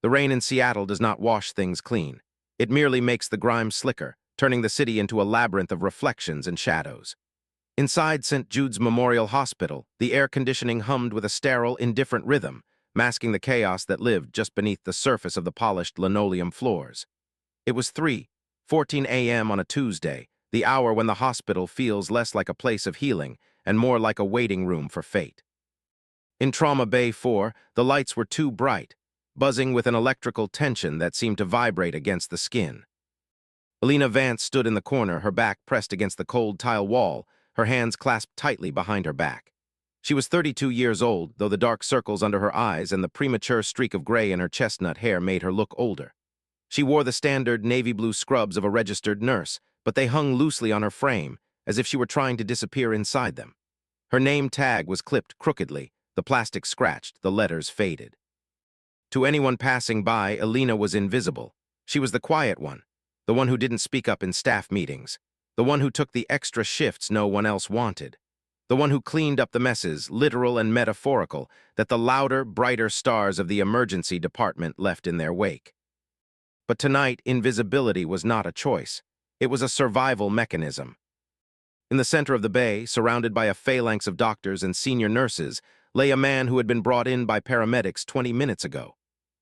The rain in Seattle does not wash things clean. It merely makes the grime slicker, turning the city into a labyrinth of reflections and shadows. Inside St. Jude's Memorial Hospital, the air conditioning hummed with a sterile, indifferent rhythm, masking the chaos that lived just beneath the surface of the polished linoleum floors. It was 3:14 a.m. on a Tuesday, the hour when the hospital feels less like a place of healing and more like a waiting room for fate. In Trauma Bay 4, the lights were too bright, buzzing with an electrical tension that seemed to vibrate against the skin. Alina Vance stood in the corner, her back pressed against the cold tile wall, her hands clasped tightly behind her back. She was 32 years old, though the dark circles under her eyes and the premature streak of gray in her chestnut hair made her look older. She wore the standard navy blue scrubs of a registered nurse, but they hung loosely on her frame, as if she were trying to disappear inside them. Her name tag was clipped crookedly, the plastic scratched, the letters faded. To anyone passing by, Alina was invisible. She was the quiet one, the one who didn't speak up in staff meetings, the one who took the extra shifts no one else wanted, the one who cleaned up the messes, literal and metaphorical, that the louder, brighter stars of the emergency department left in their wake. But tonight, invisibility was not a choice. It was a survival mechanism. In the center of the bay, surrounded by a phalanx of doctors and senior nurses, lay a man who had been brought in by paramedics 20 minutes ago.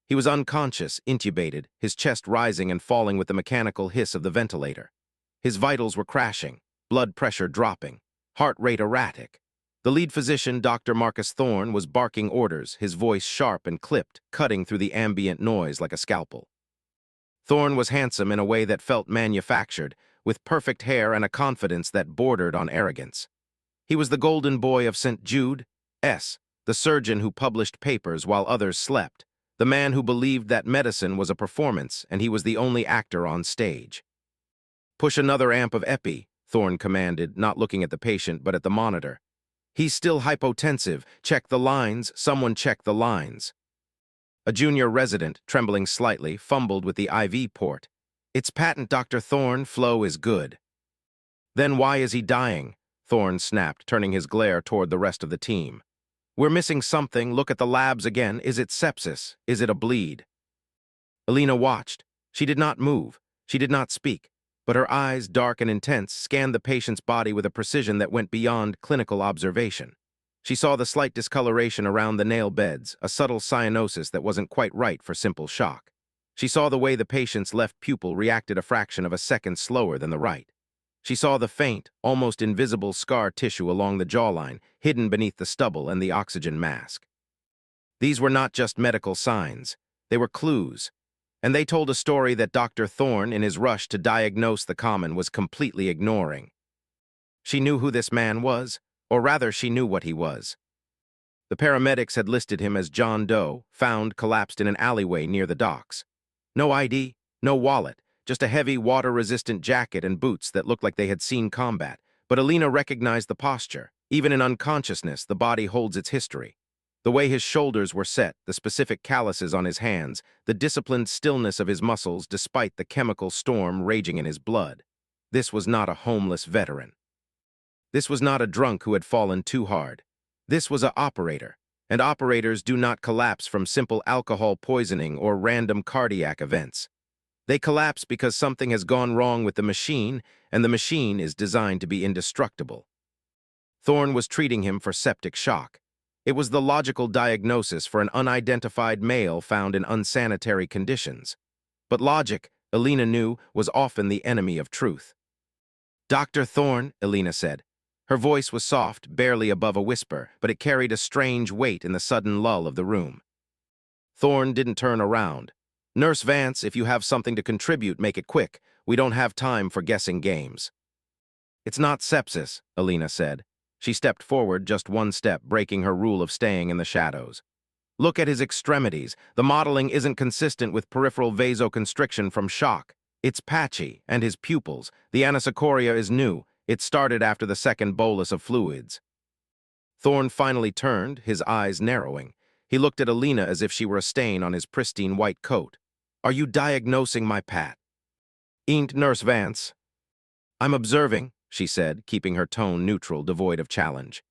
He was unconscious, intubated, his chest rising and falling with the mechanical hiss of the ventilator. His vitals were crashing, blood pressure dropping, heart rate erratic. The lead physician, Dr. Marcus Thorne, was barking orders, his voice sharp and clipped, cutting through the ambient noise like a scalpel. Thorne was handsome in a way that felt manufactured, with perfect hair and a confidence that bordered on arrogance. He was the golden boy of St. Jude, the surgeon who published papers while others slept, the man who believed that medicine was a performance and he was the only actor on stage. "Push another amp of epi," Thorne commanded, not looking at the patient but at the monitor. "He's still hypotensive. Check the lines. Someone check the lines." A junior resident, trembling slightly, fumbled with the IV port. "It's patent, Dr. Thorne. Flow is good." "Then why is he dying?" Thorne snapped, turning his glare toward the rest of the team. "We're missing something. Look at the labs again. Is it sepsis? Is it a bleed?" Alina watched. She did not move. She did not speak. But her eyes, dark and intense, scanned the patient's body with a precision that went beyond clinical observation. She saw the slight discoloration around the nail beds, a subtle cyanosis that wasn't quite right for simple shock. She saw the way the patient's left pupil reacted a fraction of a second slower than the right. She saw the faint, almost invisible scar tissue along the jawline, hidden beneath the stubble and the oxygen mask. These were not just medical signs. They were clues. And they told a story that Dr. Thorne, in his rush to diagnose the common, was completely ignoring. She knew who this man was, or rather she knew what he was. The paramedics had listed him as John Doe, found collapsed in an alleyway near the docks. No ID, no wallet, just a heavy, water-resistant jacket and boots that looked like they had seen combat. But Alina recognized the posture. Even in unconsciousness, the body holds its history. The way his shoulders were set, the specific calluses on his hands, the disciplined stillness of his muscles despite the chemical storm raging in his blood. This was not a homeless veteran. This was not a drunk who had fallen too hard. This was an operator, and operators do not collapse from simple alcohol poisoning or random cardiac events. They collapse because something has gone wrong with the machine, and the machine is designed to be indestructible. Thorne was treating him for septic shock. It was the logical diagnosis for an unidentified male found in unsanitary conditions. But logic, Alina knew, was often the enemy of truth. "Dr. Thorne," Alina said. Her voice was soft, barely above a whisper, but it carried a strange weight in the sudden lull of the room. Thorne didn't turn around. "Nurse Vance, if you have something to contribute, make it quick. We don't have time for guessing games." "It's not sepsis," Alina said. She stepped forward just one step, breaking her rule of staying in the shadows. "Look at his extremities. The modeling isn't consistent with peripheral vasoconstriction from shock. It's patchy, and his pupils. The anisocoria is new. It started after the second bolus of fluids." Thorne finally turned, his eyes narrowing. He looked at Alina as if she were a stain on his pristine white coat. "Are you diagnosing my Pat?" "Ain't, Nurse Vance." "I'm observing," she said, keeping her tone neutral, devoid of challenge.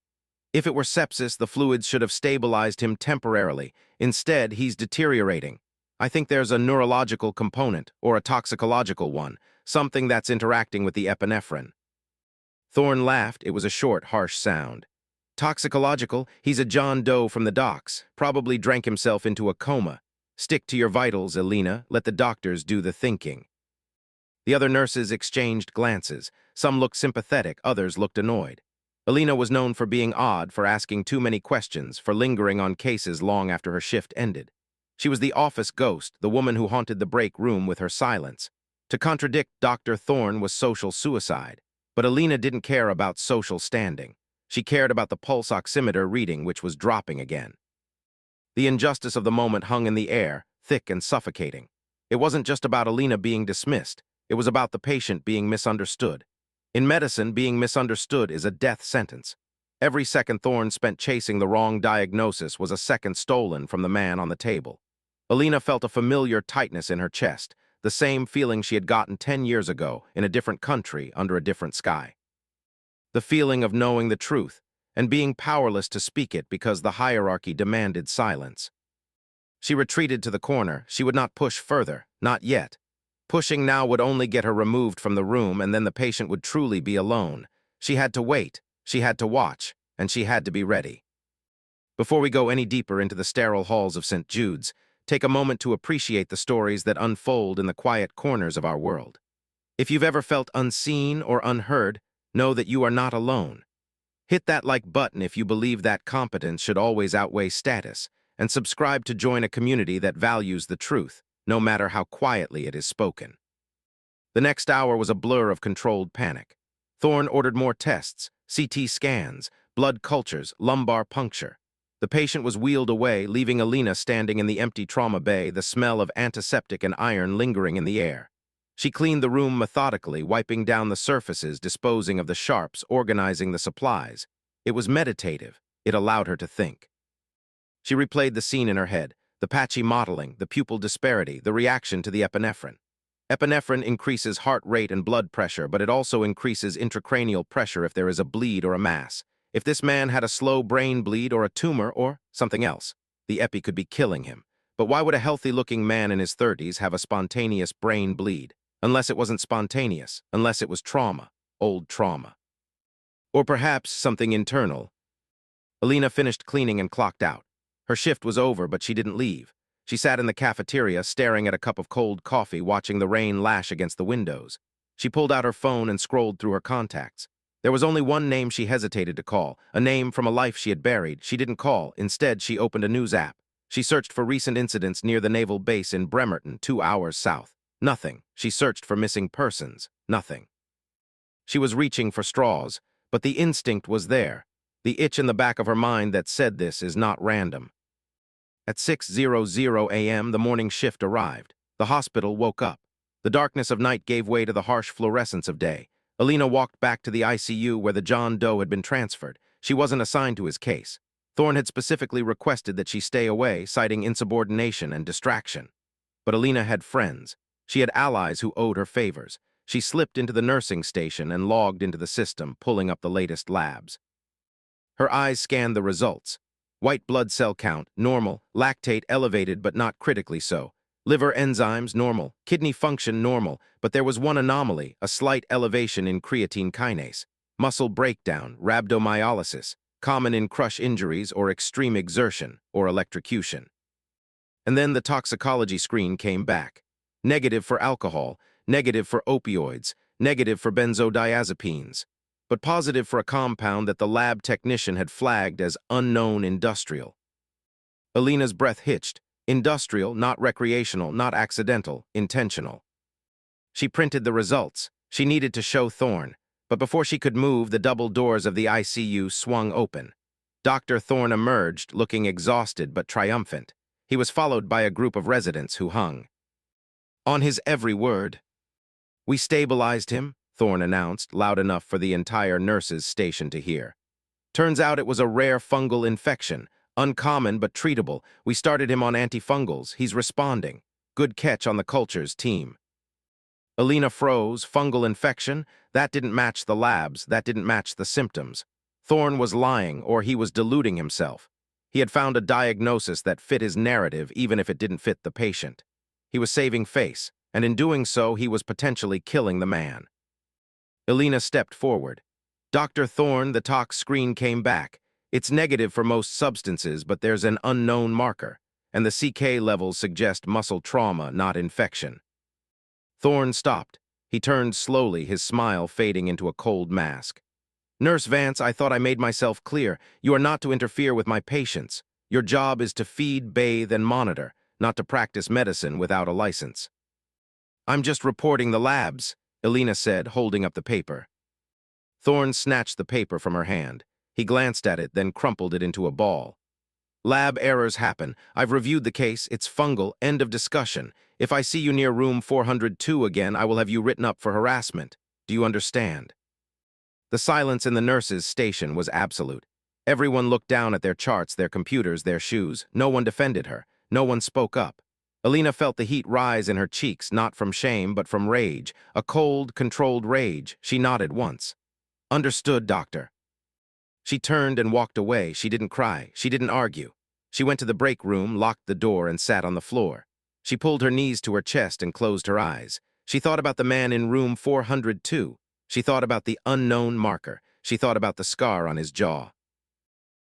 "If it were sepsis, the fluids should have stabilized him temporarily. Instead, he's deteriorating." I think there's a neurological component, or a toxicological one, something that's interacting with the epinephrine. Thorne laughed. It was a short, harsh sound. Toxicological? He's a John Doe from the docks. Probably drank himself into a coma. Stick to your vitals, Elena. Let the doctors do the thinking. The other nurses exchanged glances. Some looked sympathetic, others looked annoyed. Elena was known for being odd, for asking too many questions, for lingering on cases long after her shift ended. She was the office ghost, the woman who haunted the break room with her silence. To contradict Dr. Thorne was social suicide. But Elena didn't care about social standing. She cared about the pulse oximeter reading, which was dropping again. The injustice of the moment hung in the air, thick and suffocating. It wasn't just about Elena being dismissed. It was about the patient being misunderstood. In medicine, being misunderstood is a death sentence. Every second Thorne spent chasing the wrong diagnosis was a second stolen from the man on the table. Elena felt a familiar tightness in her chest, the same feeling she had gotten 10 years ago in a different country under a different sky. The feeling of knowing the truth and being powerless to speak it because the hierarchy demanded silence. She retreated to the corner. She would not push further, not yet. Pushing now would only get her removed from the room, and then the patient would truly be alone. She had to wait, she had to watch, and she had to be ready. Before we go any deeper into the sterile halls of St. Jude's, take a moment to appreciate the stories that unfold in the quiet corners of our world. If you've ever felt unseen or unheard, know that you are not alone. Hit that like button if you believe that competence should always outweigh status, and subscribe to join a community that values the truth, no matter how quietly it is spoken. The next hour was a blur of controlled panic. Thorne ordered more tests, CT scans, blood cultures, lumbar puncture. The patient was wheeled away, leaving Elena standing in the empty trauma bay, the smell of antiseptic and iron lingering in the air. She cleaned the room methodically, wiping down the surfaces, disposing of the sharps, organizing the supplies. It was meditative. It allowed her to think. She replayed the scene in her head, the patchy mottling, the pupil disparity, the reaction to the epinephrine. Epinephrine increases heart rate and blood pressure, but it also increases intracranial pressure if there is a bleed or a mass. If this man had a slow brain bleed or a tumor or something else, the epi could be killing him. But why would a healthy-looking man in his 30s have a spontaneous brain bleed? Unless it wasn't spontaneous, unless it was trauma, old trauma. Or perhaps something internal. Elena finished cleaning and clocked out. Her shift was over, but she didn't leave. She sat in the cafeteria, staring at a cup of cold coffee, watching the rain lash against the windows. She pulled out her phone and scrolled through her contacts. There was only one name she hesitated to call, a name from a life she had buried. She didn't call. Instead, she opened a news app. She searched for recent incidents near the naval base in Bremerton, 2 hours south. Nothing. She searched for missing persons. Nothing. She was reaching for straws, but the instinct was there. The itch in the back of her mind that said this is not random. At 6:00 a.m., the morning shift arrived. The hospital woke up. The darkness of night gave way to the harsh fluorescence of day. Elena walked back to the ICU where the John Doe had been transferred. She wasn't assigned to his case. Thorne had specifically requested that she stay away, citing insubordination and distraction. But Elena had friends. She had allies who owed her favors. She slipped into the nursing station and logged into the system, pulling up the latest labs. Her eyes scanned the results. White blood cell count, normal, lactate elevated but not critically so. Liver enzymes, normal, kidney function, normal, but there was one anomaly, a slight elevation in creatine kinase. Muscle breakdown, rhabdomyolysis, common in crush injuries or extreme exertion or electrocution. And then the toxicology screen came back. Negative for alcohol, negative for opioids, negative for benzodiazepines, but positive for a compound that the lab technician had flagged as unknown industrial. Elena's breath hitched. Industrial, not recreational, not accidental, intentional. She printed the results. She needed to show Thorne, but before she could move, the double doors of the ICU swung open. Dr. Thorne emerged, looking exhausted but triumphant. He was followed by a group of residents who hung on his every word. "We stabilized him," Thorne announced, loud enough for the entire nurses' station to hear. "Turns out it was a rare fungal infection, uncommon but treatable. We started him on antifungals. He's responding. Good catch on the cultures team." Elena froze. Fungal infection? That didn't match the labs. That didn't match the symptoms. Thorne was lying, or he was deluding himself. He had found a diagnosis that fit his narrative, even if it didn't fit the patient. He was saving face, and in doing so, he was potentially killing the man. Elena stepped forward. Dr. Thorne, the tox screen came back. It's negative for most substances, but there's an unknown marker, and the CK levels suggest muscle trauma, not infection. Thorne stopped. He turned slowly, his smile fading into a cold mask. Nurse Vance, I thought I made myself clear. You are not to interfere with my patients. Your job is to feed, bathe, and monitor, not to practice medicine without a license. I'm just reporting the labs, Elena said, holding up the paper. Thorne snatched the paper from her hand. He glanced at it, then crumpled it into a ball. Lab errors happen. I've reviewed the case. It's fungal. End of discussion. If I see you near room 402 again, I will have you written up for harassment. Do you understand? The silence in the nurse's station was absolute. Everyone looked down at their charts, their computers, their shoes. No one defended her. No one spoke up. Elena felt the heat rise in her cheeks, not from shame, but from rage. A cold, controlled rage. She nodded once. Understood, doctor. She turned and walked away. She didn't cry. She didn't argue. She went to the break room, locked the door, and sat on the floor. She pulled her knees to her chest and closed her eyes. She thought about the man in room 402. She thought about the unknown marker. She thought about the scar on his jaw.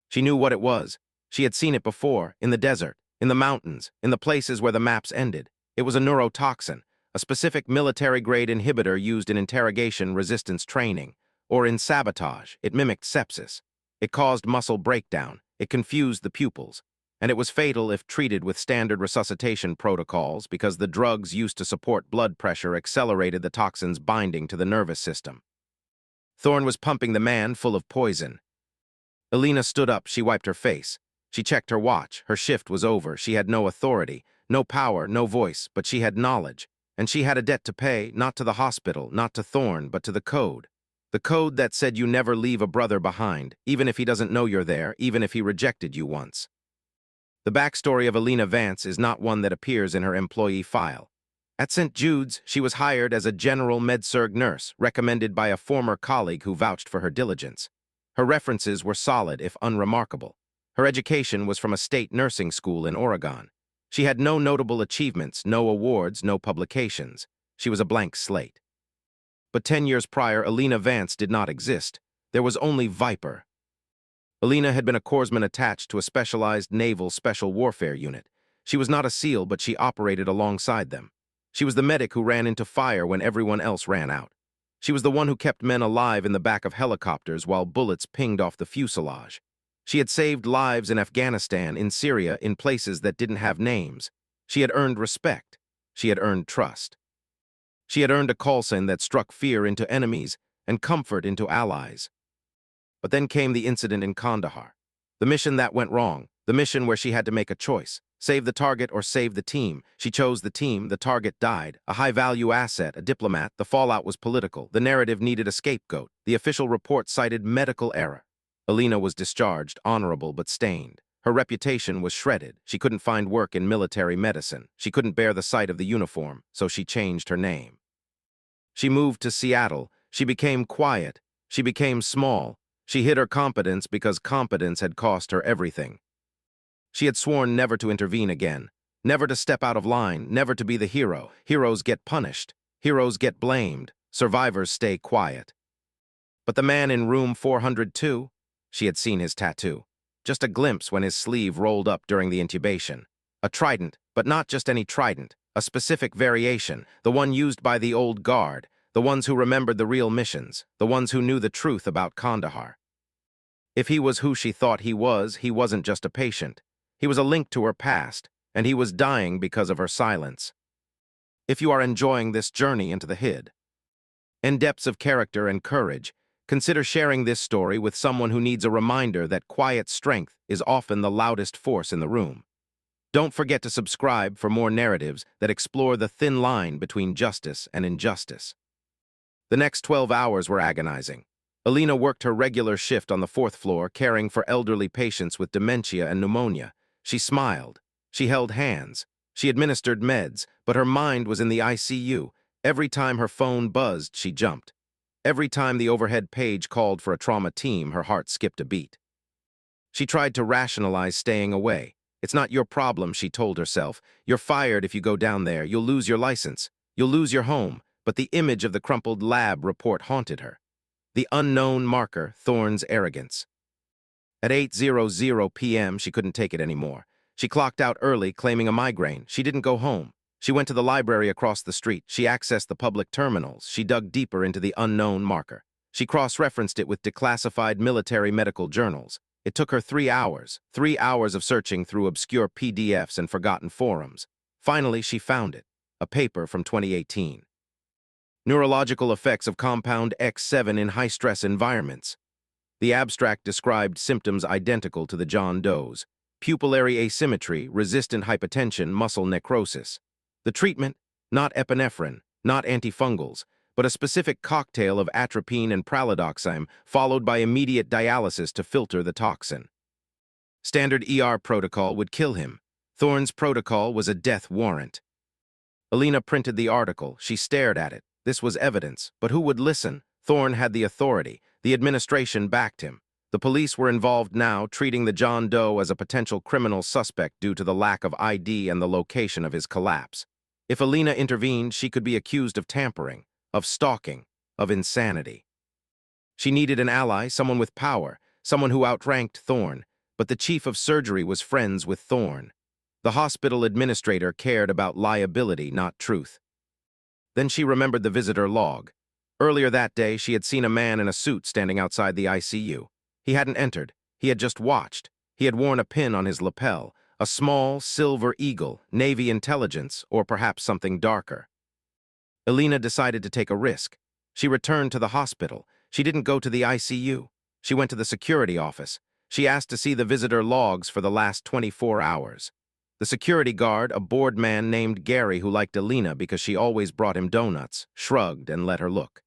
She knew what it was. She had seen it before, in the desert, in the mountains, in the places where the maps ended. It was a neurotoxin, a specific military-grade inhibitor used in interrogation resistance training, or in sabotage. It mimicked sepsis. It caused muscle breakdown. It confused the pupils. And it was fatal if treated with standard resuscitation protocols because the drugs used to support blood pressure accelerated the toxin's binding to the nervous system. Thorne was pumping the man full of poison. Elena stood up. She wiped her face. She checked her watch. Her shift was over. She had no authority, no power, no voice, but she had knowledge. And she had a debt to pay, not to the hospital, not to Thorne, but to the code. The code that said you never leave a brother behind, even if he doesn't know you're there, even if he rejected you once. The backstory of Elena Vance is not one that appears in her employee file. At St. Jude's, she was hired as a general med-surg nurse, recommended by a former colleague who vouched for her diligence. Her references were solid, if unremarkable. Her education was from a state nursing school in Oregon. She had no notable achievements, no awards, no publications. She was a blank slate. But 10 years prior, Elena Vance did not exist. There was only Viper. Elena had been a corpsman attached to a specialized naval special warfare unit. She was not a SEAL, but she operated alongside them. She was the medic who ran into fire when everyone else ran out. She was the one who kept men alive in the back of helicopters while bullets pinged off the fuselage. She had saved lives in Afghanistan, in Syria, in places that didn't have names. She had earned respect. She had earned trust. She had earned a call sign that struck fear into enemies and comfort into allies. But then came the incident in Kandahar. The mission that went wrong, the mission where she had to make a choice. Save the target or save the team. She chose the team, the target died. A high-value asset, a diplomat, the fallout was political. The narrative needed a scapegoat. The official report cited medical error. Elena was discharged, honorable but stained. Her reputation was shredded. She couldn't find work in military medicine. She couldn't bear the sight of the uniform, so she changed her name. She moved to Seattle. She became quiet. She became small. She hid her competence because competence had cost her everything. She had sworn never to intervene again, never to step out of line, never to be the hero. Heroes get punished. Heroes get blamed. Survivors stay quiet. But the man in room 402, she had seen his tattoo. Just a glimpse when his sleeve rolled up during the intubation. A trident, but not just any trident, a specific variation, the one used by the old guard, the ones who remembered the real missions, the ones who knew the truth about Kandahar. If he was who she thought he wasn't just a patient. He was a link to her past, and he was dying because of her silence. If you are enjoying this journey into the hid, in depths of character and courage, consider sharing this story with someone who needs a reminder that quiet strength is often the loudest force in the room. Don't forget to subscribe for more narratives that explore the thin line between justice and injustice. The next 12 hours were agonizing. Elena worked her regular shift on the 4th floor, caring for elderly patients with dementia and pneumonia. She smiled. She held hands. She administered meds, but her mind was in the ICU. Every time her phone buzzed, she jumped. Every time the overhead page called for a trauma team, her heart skipped a beat. She tried to rationalize staying away. It's not your problem, she told herself. You're fired if you go down there. You'll lose your license. You'll lose your home. But the image of the crumpled lab report haunted her. The unknown marker, Thorne's arrogance. At 8:00 p.m., she couldn't take it anymore. She clocked out early, claiming a migraine. She didn't go home. She went to the library across the street. She accessed the public terminals. She dug deeper into the unknown marker. She cross-referenced it with declassified military medical journals. It took her 3 hours of searching through obscure PDFs and forgotten forums. Finally, she found it, a paper from 2018. Neurological effects of compound X7 in high-stress environments. The abstract described symptoms identical to the John Doe's: pupillary asymmetry, resistant hypotension, muscle necrosis. The treatment, not epinephrine, not antifungals, but a specific cocktail of atropine and pralidoxime, followed by immediate dialysis to filter the toxin. Standard ER protocol would kill him. Thorne's protocol was a death warrant. Alina printed the article. She stared at it. This was evidence, but who would listen? Thorne had the authority. The administration backed him. The police were involved now, treating the John Doe as a potential criminal suspect due to the lack of ID and the location of his collapse. If Alina intervened, she could be accused of tampering, of stalking, of insanity. She needed an ally, someone with power, someone who outranked Thorne, but the chief of surgery was friends with Thorne. The hospital administrator cared about liability, not truth. Then she remembered the visitor log. Earlier that day, she had seen a man in a suit standing outside the ICU. He hadn't entered. He had just watched. He had worn a pin on his lapel, a small silver eagle, Navy intelligence, or perhaps something darker. Alina decided to take a risk. She returned to the hospital. She didn't go to the ICU. She went to the security office. She asked to see the visitor logs for the last 24 hours. The security guard, a bored man named Gary who liked Alina because she always brought him donuts, shrugged and let her look.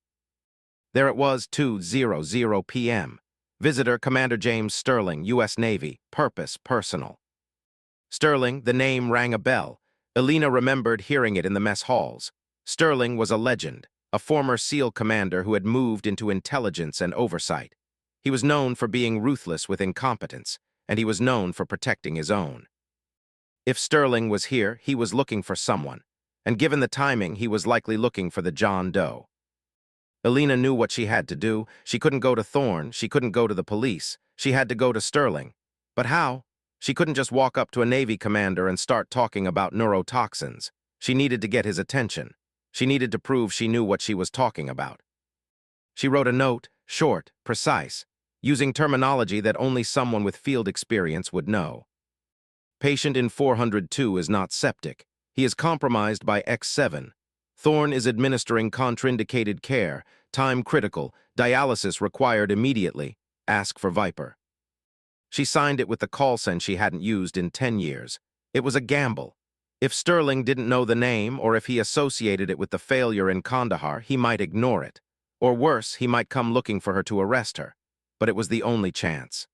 There it was, 2:00 p.m. Visitor, Commander James Sterling, U.S. Navy, purpose, personal. Sterling, the name rang a bell. Alina remembered hearing it in the mess halls. Sterling was a legend, a former SEAL commander who had moved into intelligence and oversight. He was known for being ruthless with incompetence, and he was known for protecting his own. If Sterling was here, he was looking for someone, and given the timing, he was likely looking for the John Doe. Alina knew what she had to do. She couldn't go to Thorne. She couldn't go to the police. She had to go to Sterling. But how? She couldn't just walk up to a Navy commander and start talking about neurotoxins. She needed to get his attention. She needed to prove she knew what she was talking about. She wrote a note, short, precise, using terminology that only someone with field experience would know. Patient in 402 is not septic. He is compromised by X7. Thorne is administering contraindicated care, time critical, dialysis required immediately. Ask for Viper. She signed it with the call sign she hadn't used in 10 years. It was a gamble. If Sterling didn't know the name, or if he associated it with the failure in Kandahar, he might ignore it. Or worse, he might come looking for her to arrest her. But it was the only chance.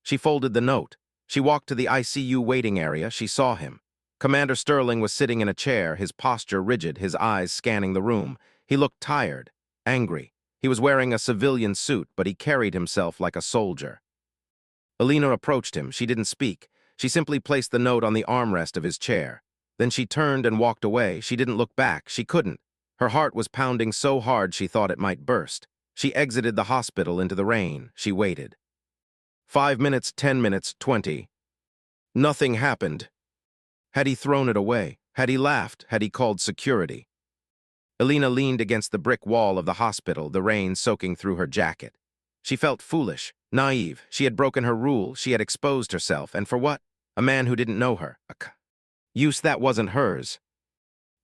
She folded the note. She walked to the ICU waiting area. She saw him. Commander Sterling was sitting in a chair, his posture rigid, his eyes scanning the room. He looked tired, angry. He was wearing a civilian suit, but he carried himself like a soldier. Alina approached him. She didn't speak. She simply placed the note on the armrest of his chair. Then she turned and walked away. She didn't look back. She couldn't. Her heart was pounding so hard she thought it might burst. She exited the hospital into the rain. She waited. 5 minutes, 10 minutes, 20. Nothing happened. Had he thrown it away? Had he laughed? Had he called security? Alina leaned against the brick wall of the hospital, the rain soaking through her jacket. She felt foolish, naive. She had broken her rule. She had exposed herself. And for what? A man who didn't know her. Use that wasn't hers.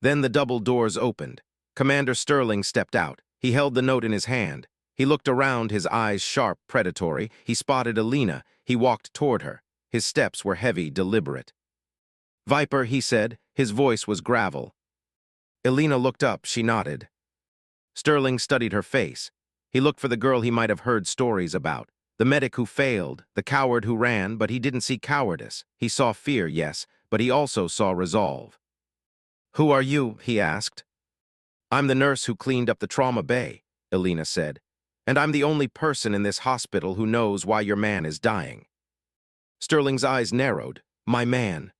Then the double doors opened. Commander Sterling stepped out. He held the note in his hand. He looked around, his eyes sharp, predatory. He spotted Alina. He walked toward her. His steps were heavy, deliberate. Viper, he said. His voice was gravel. Alina looked up. She nodded. Sterling studied her face. He looked for the girl he might have heard stories about. The medic who failed, the coward who ran, but he didn't see cowardice. He saw fear, yes, but he also saw resolve. "Who are you?" he asked. "I'm the nurse who cleaned up the trauma bay," Alina said. "And I'm the only person in this hospital who knows why your man is dying." Sterling's eyes narrowed. My man.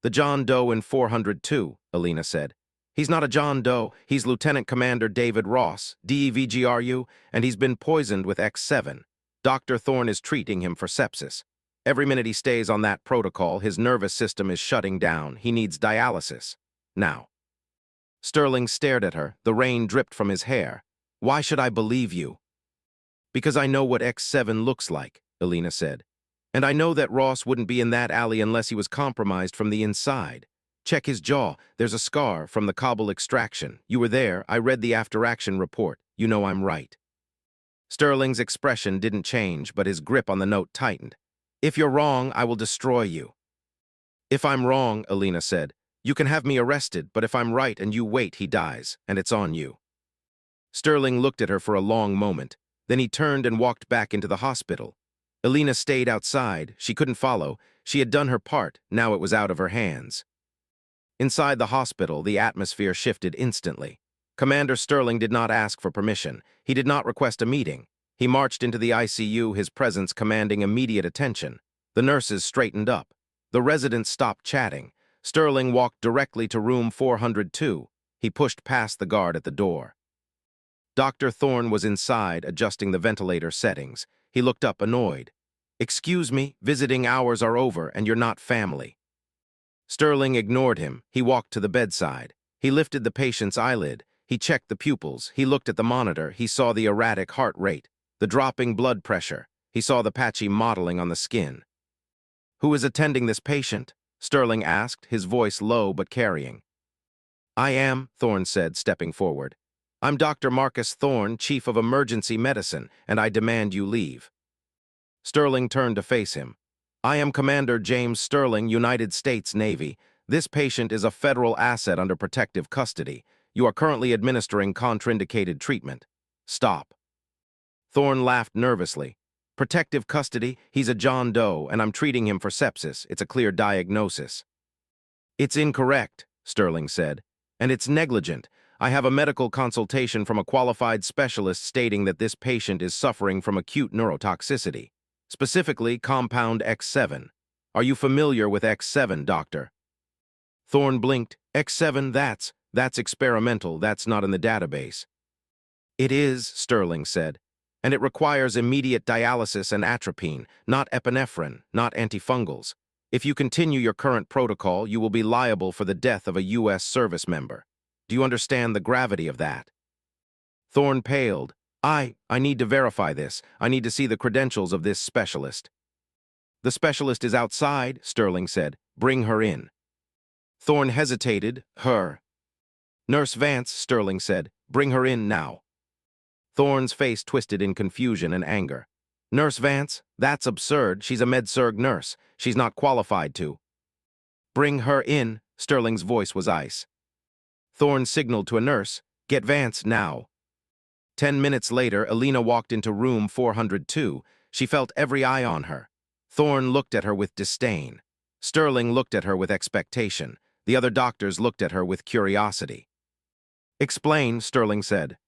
The John Doe in 402, Alina said. He's not a John Doe, he's Lieutenant Commander David Ross, DEVGRU, and he's been poisoned with X7. Dr. Thorne is treating him for sepsis. Every minute he stays on that protocol, his nervous system is shutting down. He needs dialysis. Now. Sterling stared at her. The rain dripped from his hair. Why should I believe you? Because I know what X7 looks like, Alina said. And I know that Ross wouldn't be in that alley unless he was compromised from the inside. Check his jaw. There's a scar from the cobble extraction. You were there. I read the after-action report. You know I'm right. Sterling's expression didn't change, but his grip on the note tightened. If you're wrong, I will destroy you. If I'm wrong, Alina said, you can have me arrested, but if I'm right and you wait, he dies, and it's on you. Sterling looked at her for a long moment. Then he turned and walked back into the hospital. Alina stayed outside. She couldn't follow. She had done her part. Now it was out of her hands. Inside the hospital, the atmosphere shifted instantly. Commander Sterling did not ask for permission. He did not request a meeting. He marched into the ICU, his presence commanding immediate attention. The nurses straightened up. The residents stopped chatting. Sterling walked directly to room 402. He pushed past the guard at the door. Dr. Thorne was inside, adjusting the ventilator settings. He looked up, annoyed. Excuse me, visiting hours are over, and you're not family. Sterling ignored him. He walked to the bedside. He lifted the patient's eyelid. He checked the pupils. He looked at the monitor. He saw the erratic heart rate, the dropping blood pressure. He saw the patchy mottling on the skin. Who is attending this patient? Sterling asked, his voice low but carrying. I am, Thorne said, stepping forward. I'm Dr. Marcus Thorne, Chief of Emergency Medicine, and I demand you leave. Sterling turned to face him. I am Commander James Sterling, United States Navy. This patient is a federal asset under protective custody. You are currently administering contraindicated treatment. Stop. Thorne laughed nervously. Protective custody? He's a John Doe, and I'm treating him for sepsis. It's a clear diagnosis. It's incorrect, Sterling said, and it's negligent. I have a medical consultation from a qualified specialist stating that this patient is suffering from acute neurotoxicity, specifically compound X7. Are you familiar with X7, doctor? Thorne blinked. X7, that's experimental. That's not in the database. It is, Sterling said, and it requires immediate dialysis and atropine, not epinephrine, not antifungals. If you continue your current protocol, you will be liable for the death of a U.S. service member. Do you understand the gravity of that? Thorne paled. I need to verify this. I need to see the credentials of this specialist. The specialist is outside, Sterling said. Bring her in. Thorne hesitated. Her. Nurse Vance, Sterling said. Bring her in now. Thorne's face twisted in confusion and anger. Nurse Vance? That's absurd. She's a med-surg nurse. She's not qualified to. Bring her in, Sterling's voice was ice. Thorne signaled to a nurse, get Vance now. 10 minutes later, Alina walked into room 402. She felt every eye on her. Thorne looked at her with disdain. Sterling looked at her with expectation. The other doctors looked at her with curiosity. Explain, Sterling said.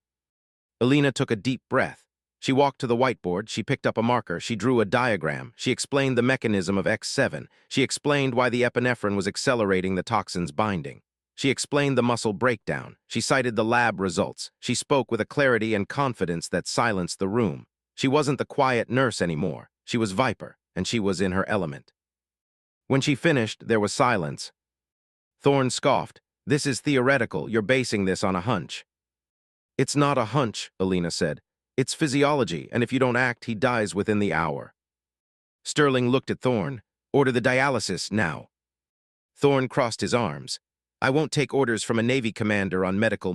Alina took a deep breath. She walked to the whiteboard. She picked up a marker. She drew a diagram. She explained the mechanism of X7. She explained why the epinephrine was accelerating the toxin's binding. She explained the muscle breakdown. She cited the lab results. She spoke with a clarity and confidence that silenced the room. She wasn't the quiet nurse anymore. She was Viper, and she was in her element. When she finished, there was silence. Thorne scoffed. This is theoretical. You're basing this on a hunch. It's not a hunch, Alina said. It's physiology, and if you don't act, he dies within the hour. Sterling looked at Thorne. Order the dialysis now. Thorne crossed his arms. I won't take orders from a Navy commander on medical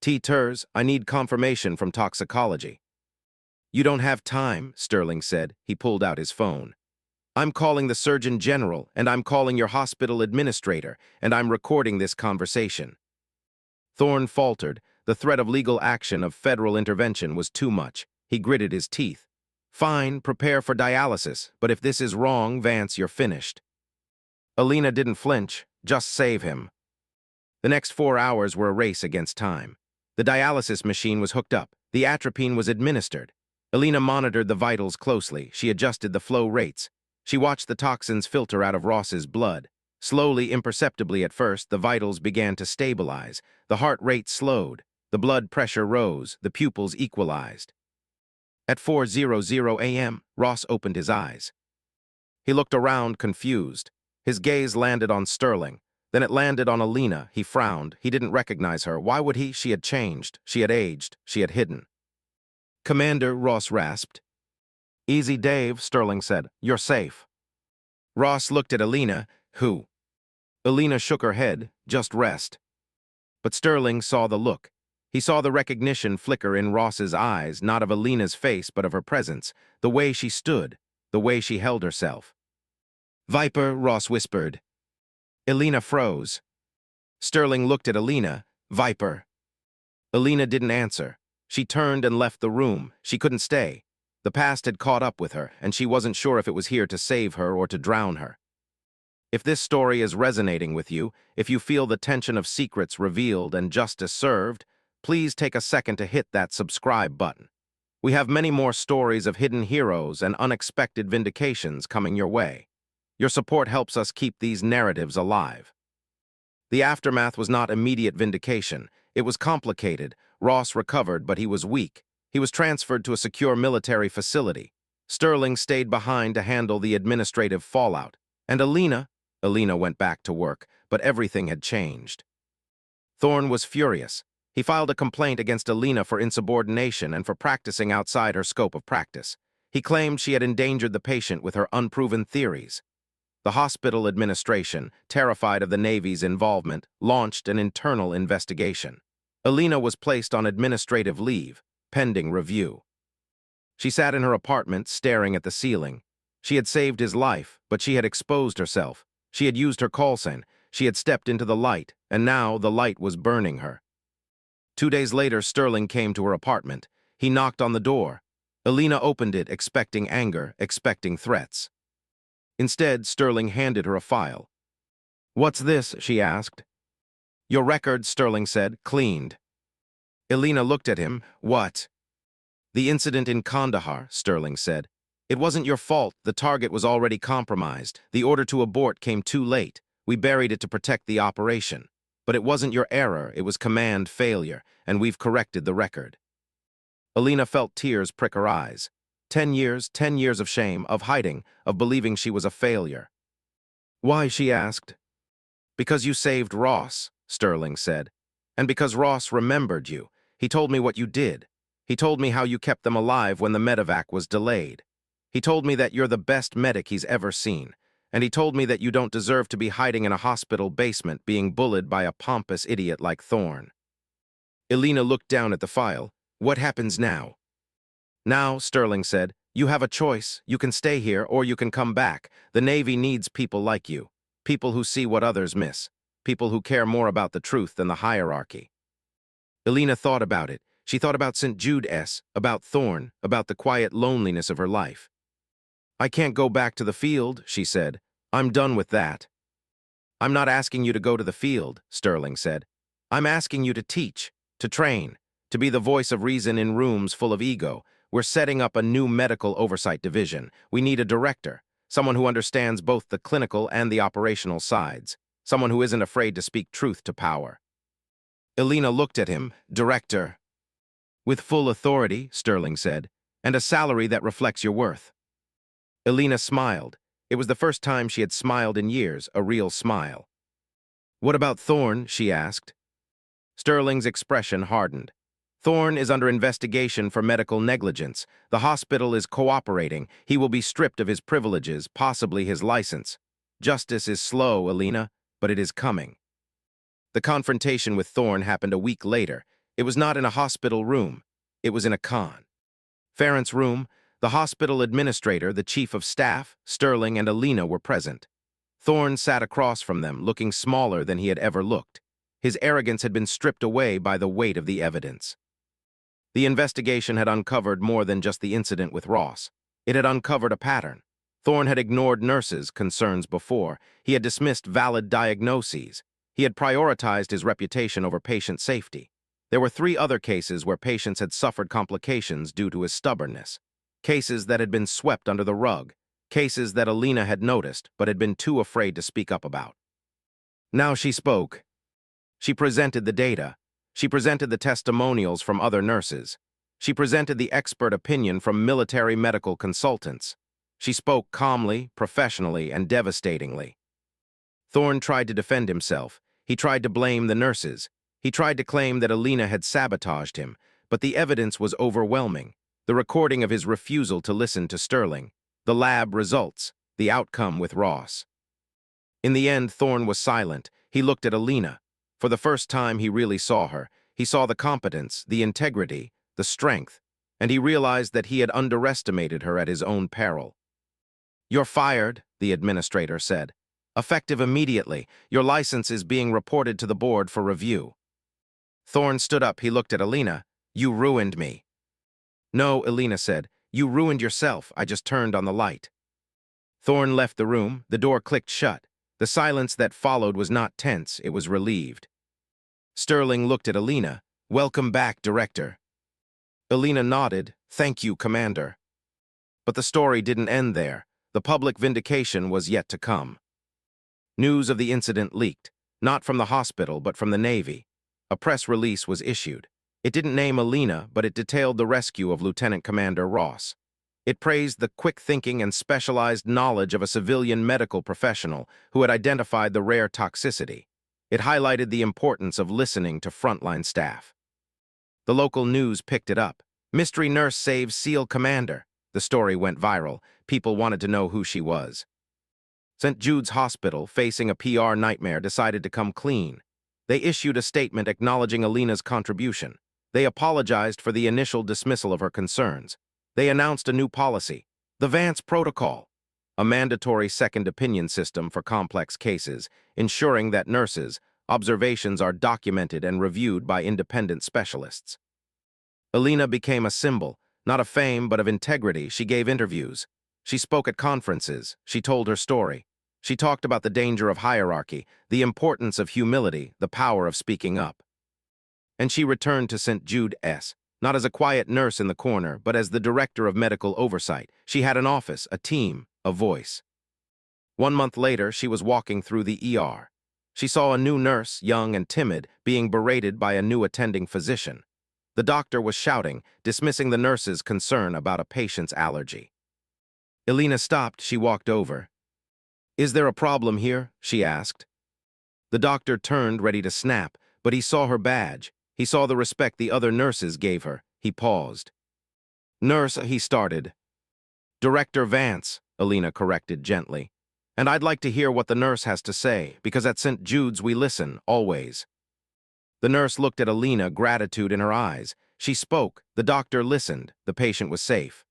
T-Ters, I need confirmation from toxicology. You don't have time, Sterling said. He pulled out his phone. I'm calling the Surgeon General, and I'm calling your hospital administrator, and I'm recording this conversation. Thorne faltered. The threat of legal action, of federal intervention, was too much. He gritted his teeth. Fine, prepare for dialysis, but if this is wrong, Vance, you're finished. Alina didn't flinch. Just save him. The next 4 hours were a race against time. The dialysis machine was hooked up. The atropine was administered. Alina monitored the vitals closely. She adjusted the flow rates. She watched the toxins filter out of Ross's blood. Slowly, imperceptibly at first, the vitals began to stabilize. The heart rate slowed. The blood pressure rose. The pupils equalized. At 4:00 a.m., Ross opened his eyes. He looked around, confused. His gaze landed on Sterling. Then it landed on Alina. He frowned. He didn't recognize her. Why would he? She had changed. She had aged. She had hidden. "Commander," Ross rasped. "Easy, Dave," Sterling said. "You're safe." Ross looked at Alina. "Who?" Alina shook her head. "Just rest." But Sterling saw the look. He saw the recognition flicker in Ross's eyes, not of Alina's face, but of her presence, the way she stood, the way she held herself. "Viper," Ross whispered. Alina froze. Sterling looked at Alina. "Viper." Alina didn't answer. She turned and left the room. She couldn't stay. The past had caught up with her, and she wasn't sure if it was here to save her or to drown her. If this story is resonating with you, if you feel the tension of secrets revealed and justice served, please take a second to hit that subscribe button. We have many more stories of hidden heroes and unexpected vindications coming your way. Your support helps us keep these narratives alive. The aftermath was not immediate vindication. It was complicated. Ross recovered, but he was weak. He was transferred to a secure military facility. Sterling stayed behind to handle the administrative fallout. And Alina went back to work, but everything had changed. Thorne was furious. He filed a complaint against Alina for insubordination and for practicing outside her scope of practice. He claimed she had endangered the patient with her unproven theories. The hospital administration, terrified of the Navy's involvement, launched an internal investigation. Alina was placed on administrative leave, pending review. She sat in her apartment, staring at the ceiling. She had saved his life, but she had exposed herself. She had used her call sign. She had stepped into the light, and now the light was burning her. 2 days later, Sterling came to her apartment. He knocked on the door. Alina opened it, expecting anger, expecting threats. Instead, Sterling handed her a file. "What's this?" she asked. "Your record," Sterling said, "cleaned." Alina looked at him. "What?" "The incident in Kandahar," Sterling said. "It wasn't your fault. The target was already compromised. The order to abort came too late. We buried it to protect the operation. But it wasn't your error. It was command failure, and we've corrected the record." Alina felt tears prick her eyes. 10 years of shame, of hiding, of believing she was a failure. "Why?" she asked. "Because you saved Ross," Sterling said. "And because Ross remembered you. He told me what you did. He told me how you kept them alive when the medevac was delayed. He told me that you're the best medic he's ever seen. And he told me that you don't deserve to be hiding in a hospital basement being bullied by a pompous idiot like Thorne." Alina looked down at the file. "What happens now?" "Now," Sterling said, "you have a choice. You can stay here or you can come back. The Navy needs people like you. People who see what others miss. People who care more about the truth than the hierarchy." Alina thought about it. She thought about St. Jude's, about Thorne, about the quiet loneliness of her life. "I can't go back to the field," she said. "I'm done with that." "I'm not asking you to go to the field," Sterling said. "I'm asking you to teach, to train, to be the voice of reason in rooms full of ego. We're setting up a new medical oversight division. We need a director, someone who understands both the clinical and the operational sides, someone who isn't afraid to speak truth to power." Alina looked at him. "Director." "With full authority," Sterling said, "and a salary that reflects your worth." Alina smiled. It was the first time she had smiled in years, a real smile. "What about Thorne?" she asked. Sterling's expression hardened. "Thorne is under investigation for medical negligence. The hospital is cooperating. He will be stripped of his privileges, possibly his license. Justice is slow, Alina, but it is coming." The confrontation with Thorne happened a week later. It was not in a hospital room. It was in a con. Ferrant's room, the hospital administrator, the chief of staff, Sterling, and Alina were present. Thorne sat across from them, looking smaller than he had ever looked. His arrogance had been stripped away by the weight of the evidence. The investigation had uncovered more than just the incident with Ross. It had uncovered a pattern. Thorne had ignored nurses' concerns before. He had dismissed valid diagnoses. He had prioritized his reputation over patient safety. There were 3 other cases where patients had suffered complications due to his stubbornness. Cases that had been swept under the rug. cases that Alina had noticed but had been too afraid to speak up about. Now she spoke. She presented the data. She presented the testimonials from other nurses. She presented the expert opinion from military medical consultants. She spoke calmly, professionally, and devastatingly. Thorne tried to defend himself. He tried to blame the nurses. He tried to claim that Alina had sabotaged him, but the evidence was overwhelming. The recording of his refusal to listen to Sterling, the lab results, the outcome with Ross. In the end, Thorne was silent. He looked at Alina. For the first time, he really saw her. He saw the competence, the integrity, the strength, and he realized that he had underestimated her at his own peril. "You're fired," the administrator said. "Effective immediately. Your license is being reported to the board for review." Thorne stood up. He looked at Alina. "You ruined me." "No," Alina said. "You ruined yourself. I just turned on the light." Thorne left the room. The door clicked shut. The silence that followed was not tense. It was relieved. Sterling looked at Alina. "Welcome back, Director." Alina nodded. "Thank you, Commander." But the story didn't end there. The public vindication was yet to come. News of the incident leaked, not from the hospital but from the Navy. A press release was issued. It didn't name Alina, but it detailed the rescue of Lieutenant Commander Ross. It praised the quick thinking and specialized knowledge of a civilian medical professional who had identified the rare toxicity. It highlighted the importance of listening to frontline staff. The local news picked it up. "Mystery nurse saves SEAL commander." The story went viral. People wanted to know who she was. St. Jude's Hospital, facing a PR nightmare, decided to come clean. They issued a statement acknowledging Alina's contribution. They apologized for the initial dismissal of her concerns. They announced a new policy, the Vance Protocol, a mandatory second opinion system for complex cases, ensuring that nurses' observations are documented and reviewed by independent specialists. Alina became a symbol, not of fame but of integrity. She gave interviews. She spoke at conferences. She told her story. She talked about the danger of hierarchy, the importance of humility, the power of speaking up. And she returned to St. Jude's, not as a quiet nurse in the corner, but as the director of medical oversight. She had an office, a team, a voice. 1 month later, she was walking through the ER. She saw a new nurse, young and timid, being berated by a new attending physician. The doctor was shouting, dismissing the nurse's concern about a patient's allergy. Alina stopped. She walked over. "Is there a problem here?" she asked. The doctor turned, ready to snap, but he saw her badge. He saw the respect the other nurses gave her. He paused. "Nurse," he started. "Director Vance," Alina corrected gently. "And I'd like to hear what the nurse has to say, because at St. Jude's we listen, always." The nurse looked at Alina, gratitude in her eyes. She spoke. The doctor listened. The patient was safe.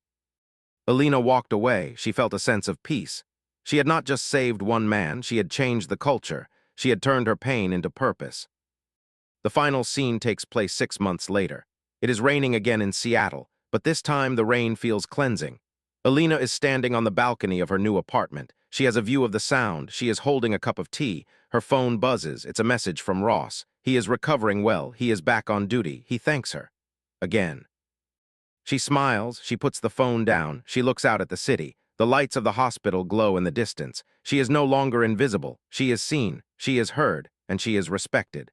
Alina walked away. She felt a sense of peace. She had not just saved one man, she had changed the culture. She had turned her pain into purpose. The final scene takes place 6 months later. It is raining again in Seattle, but this time the rain feels cleansing. Alina is standing on the balcony of her new apartment. She has a view of the Sound. She is holding a cup of tea. Her phone buzzes. It's a message from Ross. He is recovering well. He is back on duty. He thanks her. Again. She smiles. She puts the phone down. She looks out at the city. The lights of the hospital glow in the distance. She is no longer invisible. She is seen. She is heard. And she is respected.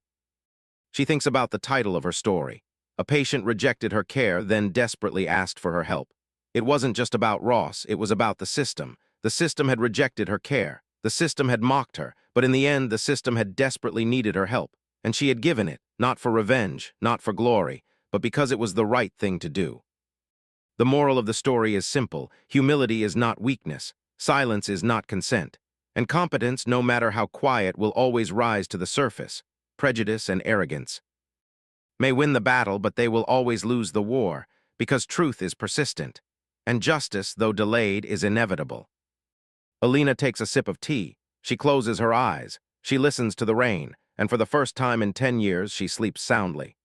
She thinks about the title of her story. A patient rejected her care, then desperately asked for her help. It wasn't just about Ross. It was about the system. The system had rejected her care. The system had mocked her. But in the end, the system had desperately needed her help. And she had given it, not for revenge, not for glory, but because it was the right thing to do. The moral of the story is simple. Humility is not weakness. Silence is not consent. And competence, no matter how quiet, will always rise to the surface. Prejudice and arrogance may win the battle, but they will always lose the war, because truth is persistent, and justice, though delayed, is inevitable. Alina takes a sip of tea. She closes her eyes. She listens to the rain, and for the first time in 10 years, she sleeps soundly.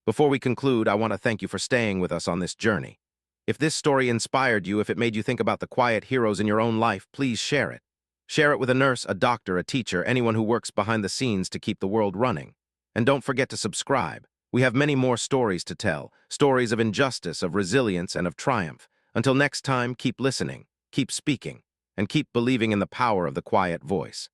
Before we conclude, I want to thank you for staying with us on this journey. If this story inspired you, if it made you think about the quiet heroes in your own life, please share it. Share it with a nurse, a doctor, a teacher, anyone who works behind the scenes to keep the world running. And don't forget to subscribe. We have many more stories to tell, stories of injustice, of resilience, and of triumph. Until next time, keep listening. keep speaking, and keep believing in the power of the quiet voice.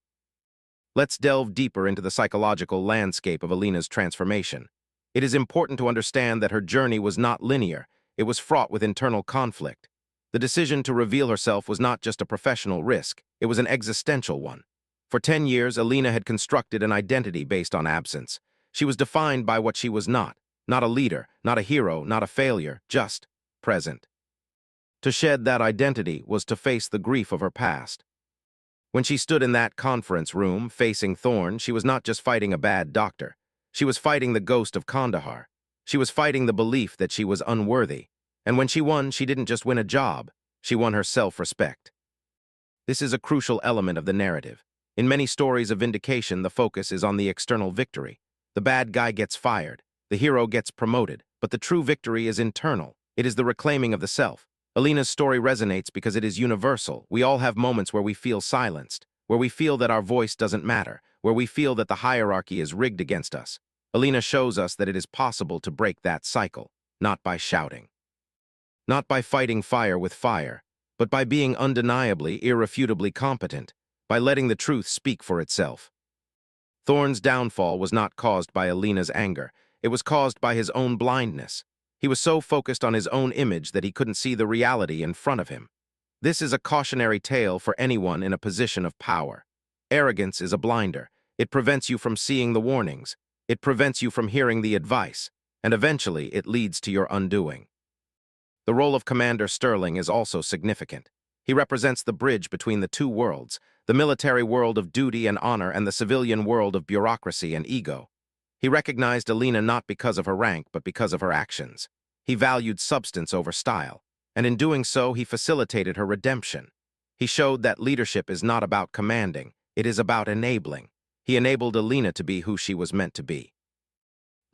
Let's delve deeper into the psychological landscape of Alina's transformation. It is important to understand that her journey was not linear. It was fraught with internal conflict. The decision to reveal herself was not just a professional risk, it was an existential one. For 10 years, Alina had constructed an identity based on absence. She was defined by what she was not a leader, not a hero, not a failure, just present. To shed that identity was to face the grief of her past. When she stood in that conference room, facing Thorn, she was not just fighting a bad doctor. She was fighting the ghost of Kandahar. She was fighting the belief that she was unworthy. And when she won, she didn't just win a job. She won her self-respect. This is a crucial element of the narrative. In many stories of vindication, the focus is on the external victory. The bad guy gets fired. The hero gets promoted. But the true victory is internal. It is the reclaiming of the self. Alina's story resonates because it is universal. We all have moments where we feel silenced, where we feel that our voice doesn't matter, where we feel that the hierarchy is rigged against us. Alina shows us that it is possible to break that cycle, not by shouting, not by fighting fire with fire, but by being undeniably, irrefutably competent, by letting the truth speak for itself. Thorn's downfall was not caused by Alina's anger. It was caused by his own blindness. He was so focused on his own image that he couldn't see the reality in front of him. This is a cautionary tale for anyone in a position of power. Arrogance is a blinder. It prevents you from seeing the warnings. It prevents you from hearing the advice. And eventually, it leads to your undoing. The role of Commander Sterling is also significant. He represents the bridge between the two worlds, the military world of duty and honor and the civilian world of bureaucracy and ego. He recognized Alina not because of her rank, but because of her actions. He valued substance over style, and in doing so, he facilitated her redemption. He showed that leadership is not about commanding, it is about enabling. He enabled Alina to be who she was meant to be.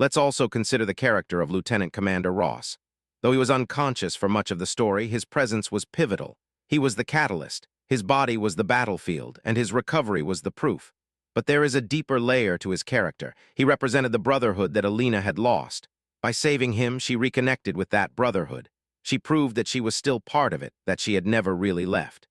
Let's also consider the character of Lieutenant Commander Ross. Though he was unconscious for much of the story, his presence was pivotal. He was the catalyst, his body was the battlefield, and his recovery was the proof. But there is a deeper layer to his character. He represented the brotherhood that Alina had lost. By saving him, she reconnected with that brotherhood. She proved that she was still part of it, that she had never really left.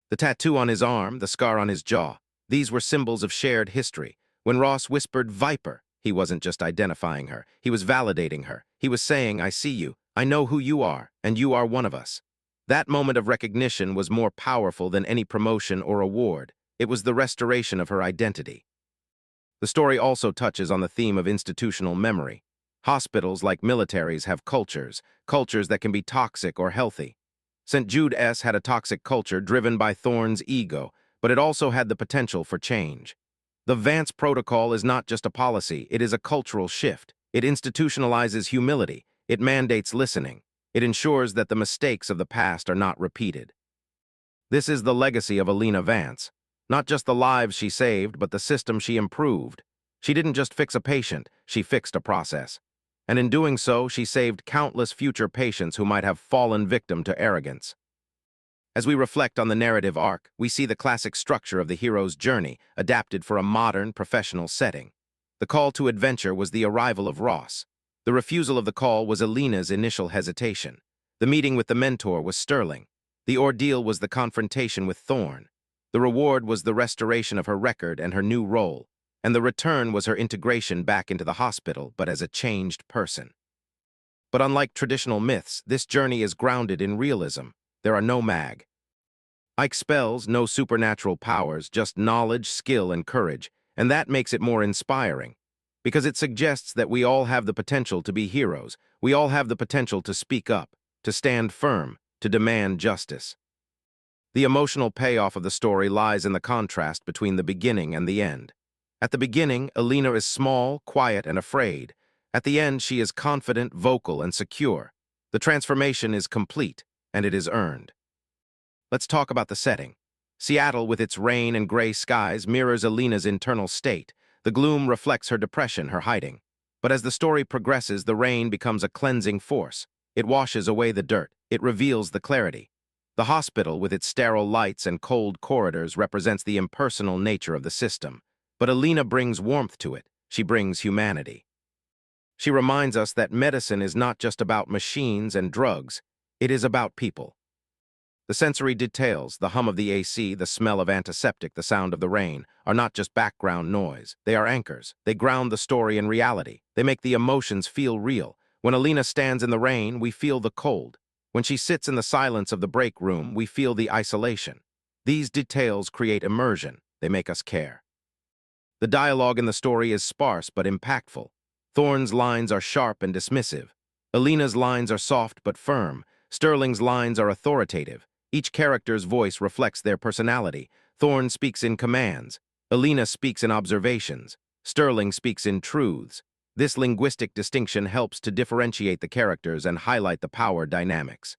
The tattoo on his arm, the scar on his jaw, these were symbols of shared history. When Ross whispered "Viper," he wasn't just identifying her, he was validating her. He was saying, "I see you, I know who you are, and you are one of us." That moment of recognition was more powerful than any promotion or award. It was the restoration of her identity. The story also touches on the theme of institutional memory. Hospitals, like militaries, have cultures that can be toxic or healthy. St. Jude S. had a toxic culture driven by Thorn's ego, but it also had the potential for change. The Vance Protocol is not just a policy, it is a cultural shift. It institutionalizes humility, it mandates listening, it ensures that the mistakes of the past are not repeated. This is the legacy of Alina Vance. Not just the lives she saved, but the system she improved. She didn't just fix a patient, she fixed a process. And in doing so, she saved countless future patients who might have fallen victim to arrogance. As we reflect on the narrative arc, we see the classic structure of the hero's journey, adapted for a modern, professional setting. The call to adventure was the arrival of Ross. The refusal of the call was Alina's initial hesitation. The meeting with the mentor was Sterling. The ordeal was the confrontation with Thorn. The reward was the restoration of her record and her new role, and the return was her integration back into the hospital, but as a changed person. But unlike traditional myths, this journey is grounded in realism. There are no Ike spells, no supernatural powers, just knowledge, skill, and courage, and that makes it more inspiring, because it suggests that we all have the potential to be heroes. We all have the potential to speak up, to stand firm, to demand justice. The emotional payoff of the story lies in the contrast between the beginning and the end. At the beginning, Alina is small, quiet, and afraid. At the end, she is confident, vocal, and secure. The transformation is complete, and it is earned. Let's talk about the setting. Seattle, with its rain and gray skies, mirrors Alina's internal state. The gloom reflects her depression, her hiding. But as the story progresses, the rain becomes a cleansing force. It washes away the dirt. It reveals the clarity. The hospital, with its sterile lights and cold corridors, represents the impersonal nature of the system. But Alina brings warmth to it. She brings humanity. She reminds us that medicine is not just about machines and drugs. It is about people. The sensory details, the hum of the AC, the smell of antiseptic, the sound of the rain, are not just background noise. They are anchors. They ground the story in reality. They make the emotions feel real. When Alina stands in the rain, we feel the cold. When she sits in the silence of the break room, we feel the isolation. These details create immersion. They make us care. The dialogue in the story is sparse but impactful. Thorne's lines are sharp and dismissive. Alina's lines are soft but firm. Sterling's lines are authoritative. Each character's voice reflects their personality. Thorne speaks in commands. Alina speaks in observations. Sterling speaks in truths. This linguistic distinction helps to differentiate the characters and highlight the power dynamics.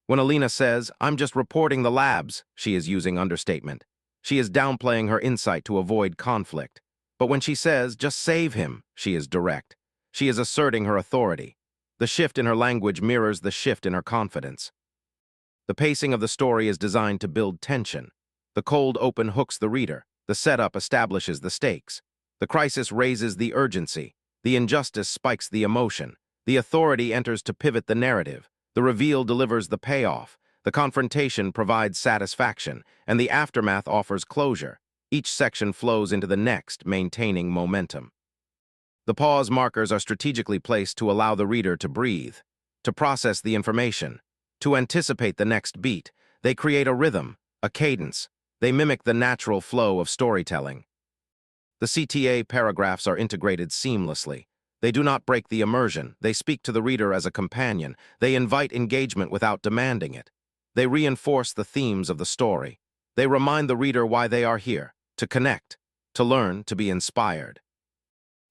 When Alina says, "I'm just reporting the labs," she is using understatement. She is downplaying her insight to avoid conflict. But when she says, "Just save him," she is direct. She is asserting her authority. The shift in her language mirrors the shift in her confidence. The pacing of the story is designed to build tension. The cold open hooks the reader. The setup establishes the stakes. The crisis raises the urgency. The injustice spikes the emotion. The authority enters to pivot the narrative. The reveal delivers the payoff. The confrontation provides satisfaction, and the aftermath offers closure. Each section flows into the next, maintaining momentum. The pause markers are strategically placed to allow the reader to breathe, to process the information, to anticipate the next beat. They create a rhythm, a cadence. They mimic the natural flow of storytelling. The CTA paragraphs are integrated seamlessly. They do not break the immersion. They speak to the reader as a companion. They invite engagement without demanding it. They reinforce the themes of the story. They remind the reader why they are here, to connect, to learn, to be inspired.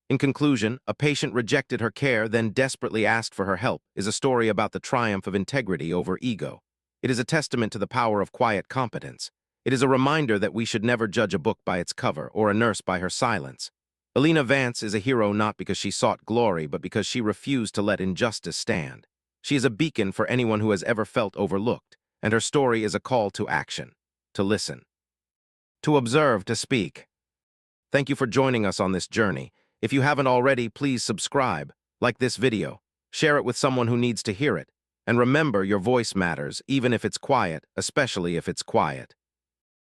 In conclusion, A Patient Rejected Her Care, Then Desperately Asked for Her Help is a story about the triumph of integrity over ego. It is a testament to the power of quiet competence. It is a reminder that we should never judge a book by its cover or a nurse by her silence. Alina Vance is a hero not because she sought glory, but because she refused to let injustice stand. She is a beacon for anyone who has ever felt overlooked, and her story is a call to action, to listen, to observe, to speak. Thank you for joining us on this journey. If you haven't already, please subscribe, like this video, share it with someone who needs to hear it, and remember, your voice matters, even if it's quiet, especially if it's quiet.